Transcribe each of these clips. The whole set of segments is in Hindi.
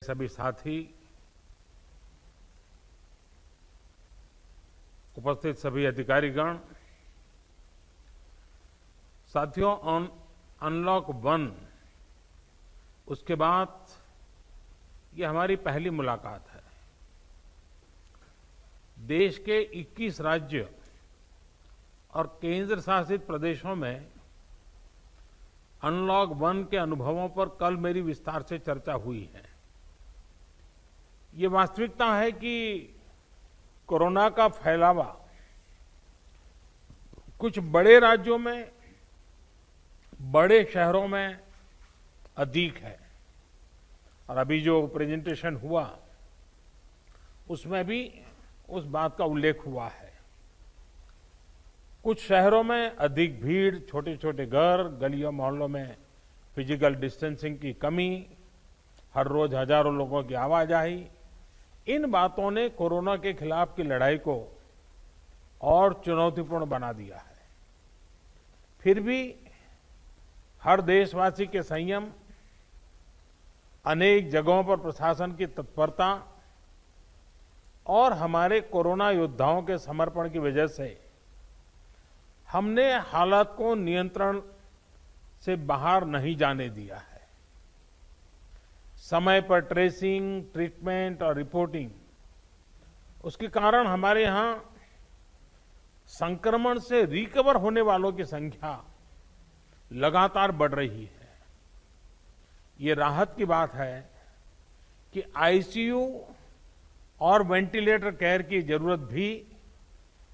सभी साथी, उपस्थित सभी अधिकारीगण, साथियों, अनलॉक 1 उसके बाद ये हमारी पहली मुलाकात है। देश के 21 राज्य और केंद्र शासित प्रदेशों में अनलॉक 1 के अनुभवों पर कल मेरी विस्तार से चर्चा हुई है। ये वास्तविकता है कि कोरोना का फैलावा कुछ बड़े राज्यों में, बड़े शहरों में अधिक है और अभी जो प्रेजेंटेशन हुआ उसमें भी उस बात का उल्लेख हुआ है। कुछ शहरों में अधिक भीड़, छोटे छोटे घर, गलियों मोहल्लों में फिजिकल डिस्टेंसिंग की कमी, हर रोज हजारों लोगों की आवाजाही, इन बातों ने कोरोना के खिलाफ की लड़ाई को और चुनौतीपूर्ण बना दिया है। फिर भी हर देशवासी के संयम, अनेक जगहों पर प्रशासन की तत्परता और हमारे कोरोना योद्धाओं के समर्पण की वजह से हमने हालात को नियंत्रण से बाहर नहीं जाने दिया है। समय पर ट्रेसिंग, ट्रीटमेंट और रिपोर्टिंग, उसके कारण हमारे यहां संक्रमण से रिकवर होने वालों की संख्या लगातार बढ़ रही है। ये राहत की बात है कि आईसीयू और वेंटिलेटर केयर की जरूरत भी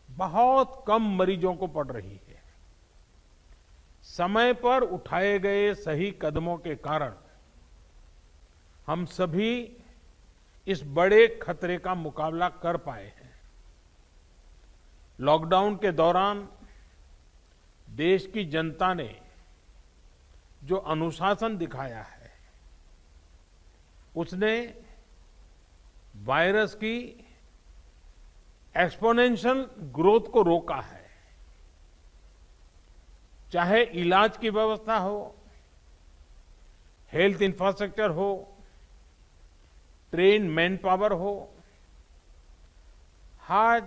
बहुत कम मरीजों को पड़ रही है। समय पर उठाए गए सही कदमों के कारण हम सभी इस बड़े खतरे का मुकाबला कर पाए हैं। लॉकडाउन के दौरान देश की जनता ने जो अनुशासन दिखाया है, उसने वायरस की एक्सपोनेंशियल ग्रोथ को रोका है। चाहे इलाज की व्यवस्था हो, हेल्थ इंफ्रास्ट्रक्चर हो, ट्रेन मैन पावर हो, आज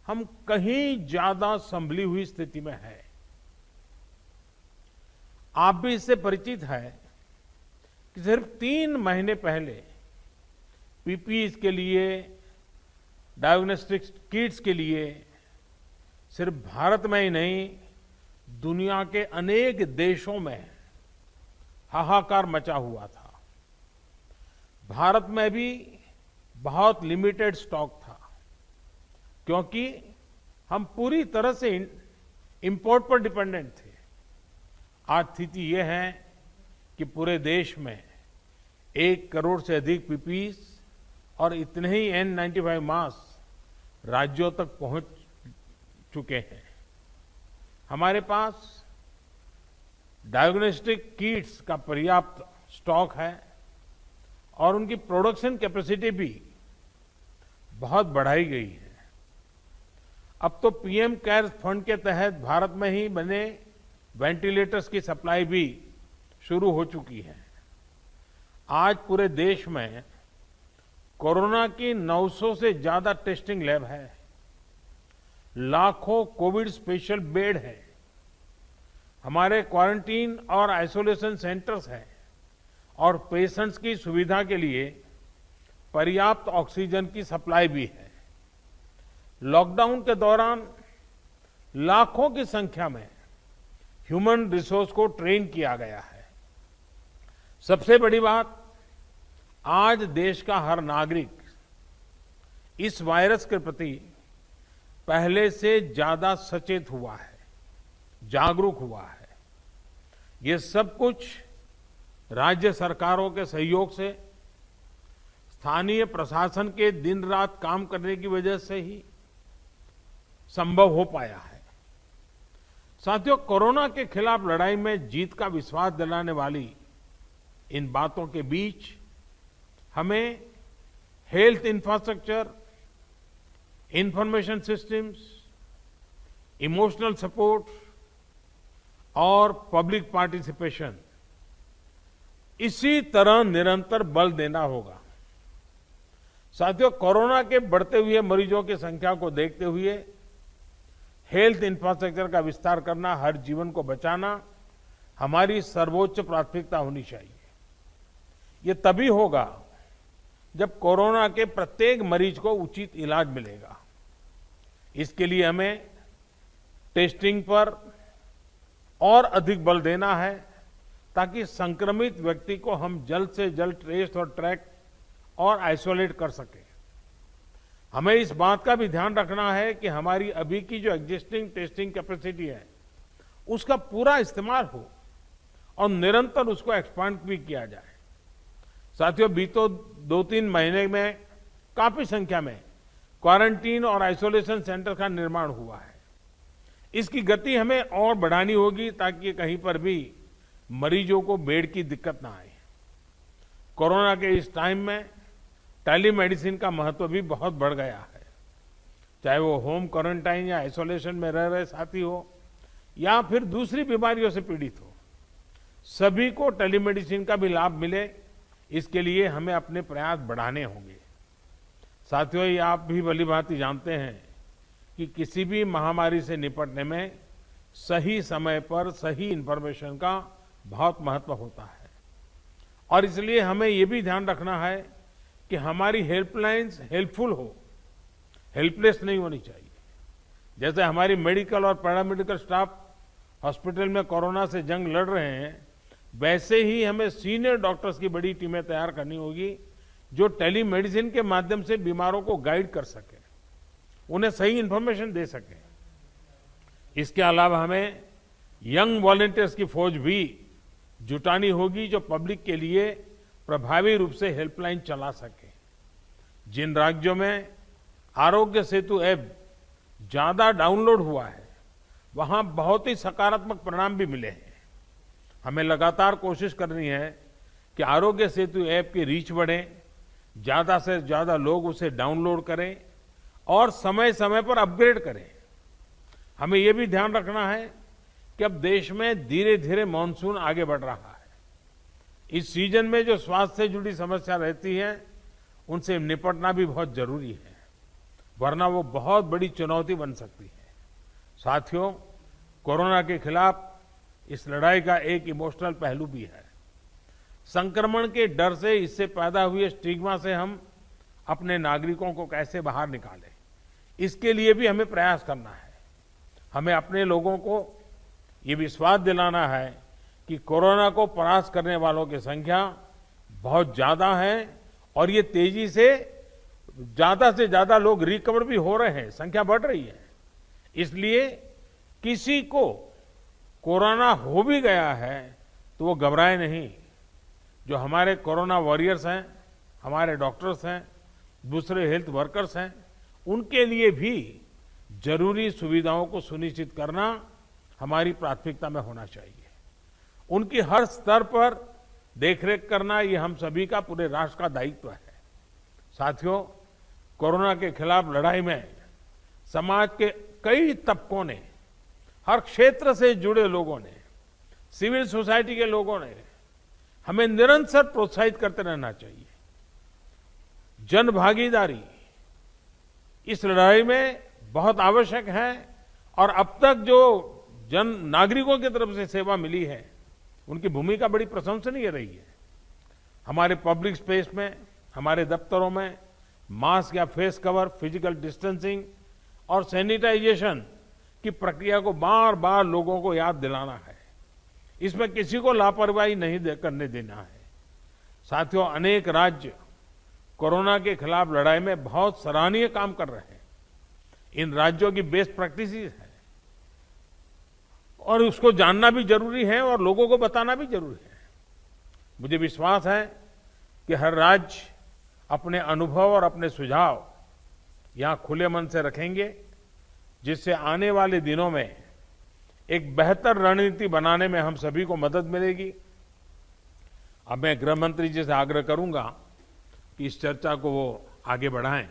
हम कहीं ज्यादा संभली हुई स्थिति में है। आप भी इससे परिचित है कि सिर्फ 3 महीने पहले पीपीई के लिए, डायग्नोस्टिक किट्स के लिए सिर्फ भारत में ही नहीं, दुनिया के अनेक देशों में हाहाकार मचा हुआ था। भारत में भी बहुत लिमिटेड स्टॉक था, क्योंकि हम पूरी तरह से इंपोर्ट पर डिपेंडेंट थे। आज स्थिति यह है कि पूरे देश में 1 करोड़ से अधिक पीपीई और इतने ही N95 मास्क राज्यों तक पहुंच चुके हैं। हमारे पास डायग्नोस्टिक किट्स का पर्याप्त स्टॉक है और उनकी प्रोडक्शन कैपेसिटी भी बहुत बढ़ाई गई है। अब तो पीएम केयर्स फंड के तहत भारत में ही बने वेंटिलेटर्स की सप्लाई भी शुरू हो चुकी है। आज पूरे देश में कोरोना की 900 से ज्यादा टेस्टिंग लैब है, लाखों कोविड स्पेशल बेड है, हमारे क्वारंटीन और आइसोलेशन सेंटर्स हैं और पेशेंट्स की सुविधा के लिए पर्याप्त ऑक्सीजन की सप्लाई भी है। लॉकडाउन के दौरान लाखों की संख्या में ह्यूमन रिसोर्स को ट्रेन किया गया है। सबसे बड़ी बात, आज देश का हर नागरिक इस वायरस के प्रति पहले से ज्यादा सचेत हुआ है, जागरूक हुआ है। ये सब कुछ राज्य सरकारों के सहयोग से, स्थानीय प्रशासन के दिन रात काम करने की वजह से ही संभव हो पाया है। साथियों, कोरोना के खिलाफ लड़ाई में जीत का विश्वास दिलाने वाली इन बातों के बीच हमें health infrastructure, information systems, emotional support और पब्लिक पार्टिसिपेशन इसी तरह निरंतर बल देना होगा। साथियों, कोरोना के बढ़ते हुए मरीजों की संख्या को देखते हुए हेल्थ इंफ्रास्ट्रक्चर का विस्तार करना, हर जीवन को बचाना हमारी सर्वोच्च प्राथमिकता होनी चाहिए। ये तभी होगा जब कोरोना के प्रत्येक मरीज को उचित इलाज मिलेगा। इसके लिए हमें टेस्टिंग पर और अधिक बल देना है ताकि संक्रमित व्यक्ति को हम जल्द से जल्द ट्रेस और ट्रैक और आइसोलेट कर सकें। हमें इस बात का भी ध्यान रखना है कि हमारी अभी की जो एग्जिस्टिंग टेस्टिंग कैपेसिटी है उसका पूरा इस्तेमाल हो और निरंतर उसको एक्सपांड भी किया जाए। साथियों, बीते 2-3 महीने में काफी संख्या में क्वारंटीन और आइसोलेशन सेंटर का निर्माण हुआ है। इसकी गति हमें और बढ़ानी होगी ताकि कहीं पर भी मरीजों को बेड की दिक्कत ना आए। कोरोना के इस टाइम में टेलीमेडिसिन का महत्व भी बहुत बढ़ गया है। चाहे वो होम क्वारंटाइन या आइसोलेशन में रह रहे साथी हो या फिर दूसरी बीमारियों से पीड़ित हो, सभी को टेलीमेडिसिन का भी लाभ मिले, इसके लिए हमें अपने प्रयास बढ़ाने होंगे। साथियों, ये आप भी भलीभांति जानते हैं कि किसी भी महामारी से निपटने में सही समय पर सही इंफॉर्मेशन का बहुत महत्व होता है और इसलिए हमें ये भी ध्यान रखना है कि हमारी हेल्पलाइंस हेल्पफुल हो, हेल्पलेस नहीं होनी चाहिए। जैसे हमारी मेडिकल और पैरामेडिकल स्टाफ हॉस्पिटल में कोरोना से जंग लड़ रहे हैं, वैसे ही हमें सीनियर डॉक्टर्स की बड़ी टीमें तैयार करनी होगी जो टेलीमेडिसिन के माध्यम से बीमारों को गाइड कर सके, उन्हें सही इंफॉर्मेशन दे सके। इसके अलावा हमें यंग वॉलंटियर्स की फौज भी जुटानी होगी जो पब्लिक के लिए प्रभावी रूप से हेल्पलाइन चला सके। जिन राज्यों में आरोग्य सेतु ऐप ज्यादा डाउनलोड हुआ है वहां बहुत ही सकारात्मक परिणाम भी मिले हैं। हमें लगातार कोशिश करनी है कि आरोग्य सेतु ऐप की रीच बढ़े, ज्यादा से ज्यादा लोग उसे डाउनलोड करें और समय समय पर अपग्रेड करें। हमें यह भी ध्यान रखना है कि अब देश में धीरे धीरे मानसून आगे बढ़ रहा है। इस सीजन में जो स्वास्थ्य से जुड़ी समस्या रहती है उनसे निपटना भी बहुत जरूरी है, वरना वो बहुत बड़ी चुनौती बन सकती है। साथियों, कोरोना के खिलाफ इस लड़ाई का एक इमोशनल पहलू भी है। संक्रमण के डर से, इससे पैदा हुए स्टिग्मा से हम अपने नागरिकों को कैसे बाहर निकालें, इसके लिए भी हमें प्रयास करना है। हमें अपने लोगों को ये विश्वास दिलाना है कि कोरोना को परास्त करने वालों की संख्या बहुत ज्यादा है और ये तेजी से ज्यादा लोग रिकवर भी हो रहे हैं, संख्या बढ़ रही है। इसलिए किसी को कोरोना हो भी गया है तो वो घबराए नहीं। जो हमारे कोरोना वॉरियर्स हैं, हमारे डॉक्टर्स हैं, दूसरे हेल्थ वर्कर्स हैं, उनके लिए भी जरूरी सुविधाओं को सुनिश्चित करना हमारी प्राथमिकता में होना चाहिए। उनकी हर स्तर पर देखरेख करना ये हम सभी का, पूरे राष्ट्र का दायित्व है। साथियों, कोरोना के खिलाफ लड़ाई में समाज के कई तबकों ने, हर क्षेत्र से जुड़े लोगों ने, सिविल सोसाइटी के लोगों ने हमें निरंतर प्रोत्साहित करते रहना चाहिए। जन भागीदारी इस लड़ाई में बहुत आवश्यक है और अब तक जो जन नागरिकों की तरफ से सेवा मिली है उनकी भूमिका बड़ी प्रशंसनीय रही है। हमारे पब्लिक स्पेस में, हमारे दफ्तरों में मास्क या फेस कवर, फिजिकल डिस्टेंसिंग और सैनिटाइजेशन की प्रक्रिया को बार बार लोगों को याद दिलाना है। इसमें किसी को लापरवाही नहीं करने देना है। साथियों, अनेक राज्य कोरोना के खिलाफ लड़ाई में बहुत सराहनीय काम कर रहे हैं। इन राज्यों की बेस्ट प्रैक्टिसेस है और उसको जानना भी जरूरी है और लोगों को बताना भी जरूरी है। मुझे विश्वास है कि हर राज्य अपने अनुभव और अपने सुझाव यहां खुले मन से रखेंगे, जिससे आने वाले दिनों में एक बेहतर रणनीति बनाने में हम सभी को मदद मिलेगी। अब मैं गृह मंत्री जी से आग्रह करूंगा कि इस चर्चा को वो आगे बढ़ाएं।